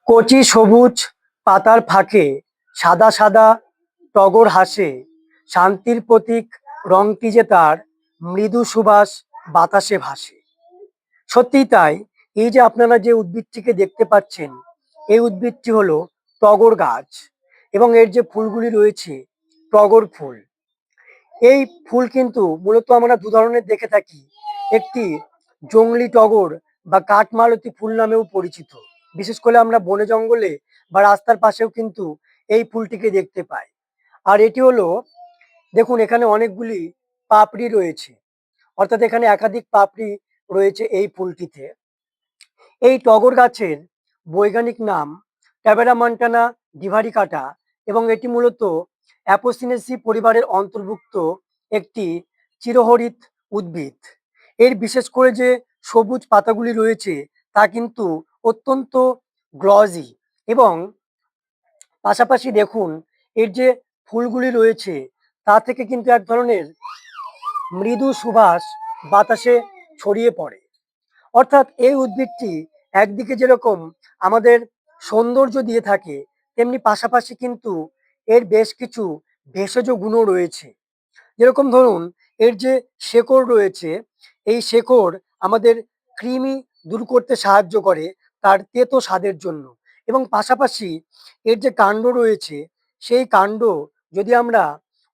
কচি সবুজ পাতার ফাঁকে সাদা সাদা টগর হাসে, শান্তির প্রতীক রংটি যে তার মৃদু সুবাস বাতাসে ভাসে। সত্যিই তাই। এই যে আপনারা যে উদ্ভিদটিকে দেখতে পাচ্ছেন, এই উদ্ভিদটি হলো টগর গাছ এবং এর যে ফুলগুলি রয়েছে টগর ফুল। এই ফুল কিন্তু মূলত আমরা দু ধরনের দেখে থাকি। একটি জংলি টগর বা কাঠমালতী ফুল নামেও পরিচিত। বিশেষ করে আমরা বনে জঙ্গলে বা রাস্তার পাশেও কিন্তু এই ফুলটিকে দেখতে পাই। আর এটি হলো, দেখুন এখানে অনেকগুলি পাপড়ি রয়েছে, অর্থাৎ এখানে একাধিক পাপড়ি রয়েছে এই ফুলটিতে। এই টগর গাছের বৈজ্ঞানিক নাম ট্যাবেরামন্টানা ডিভারিকাটা এবং এটি মূলত অ্যাপোসিনেসি পরিবারের অন্তর্ভুক্ত একটি চিরহরিৎ উদ্ভিদ। এর বিশেষ করে যে সবুজ পাতাগুলি রয়েছে তা কিন্তু অত্যন্ত গ্লজি এবং পাশাপাশি দেখুন এর যে ফুলগুলি রয়েছে তা থেকে কিন্তু এক ধরনের মৃদু সুবাস বাতাসে ছড়িয়ে পড়ে। অর্থাৎ এই উদ্ভিদটি একদিকে যেরকম আমাদের সৌন্দর্য দিয়ে থাকে, তেমনি পাশাপাশি কিন্তু এর বেশ কিছু ভেষজ গুণও রয়েছে। যেরকম ধরুন এর যে শেকড় রয়েছে, এই শেকড় আমাদের কৃমি দূর করতে সাহায্য করে তার তেতো স্বাদের জন্য। এবং পাশাপাশি এর যে কাণ্ড রয়েছে, সেই কাণ্ড যদি আমরা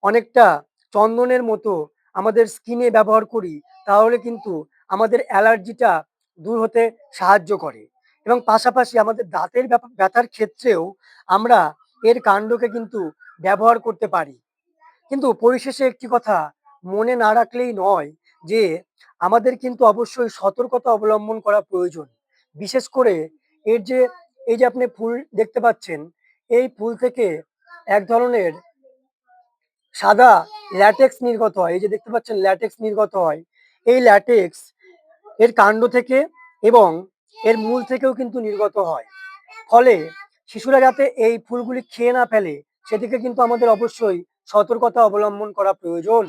অনেকটা চন্দনের মতো আমাদের স্কিনে ব্যবহার করি, তাহলে কিন্তু আমাদের অ্যালার্জিটা দূর হতে সাহায্য করে। এবং পাশাপাশি আমাদের দাঁতের ব্যথার ক্ষেত্রেও আমরা এর কাণ্ডকে কিন্তু ব্যবহার করতে পারি। কিন্তু পরিশেষে একটি কথা মনে না রাখলেই নয় যে আমাদের কিন্তু অবশ্যই সতর্কতা অবলম্বন করা প্রয়োজন। বিশেষ করে এর যে এই যে আপনি ফুল দেখতে পাচ্ছেন, এই ফুল থেকে এক ধরনের সাদা ল্যাটেক্স নির্গত হয়। এই যে দেখতে পাচ্ছেন ল্যাটেক্স নির্গত হয়। এই ল্যাটেক্স এর কাণ্ড থেকে এবং এর মূল থেকেও কিন্তু নির্গত হয়। ফলে শিশুরা যাতে এই ফুলগুলি খেয়ে না ফেলে, সেদিকে কিন্তু আমাদের অবশ্যই সতর্কতা অবলম্বন করা প্রয়োজন।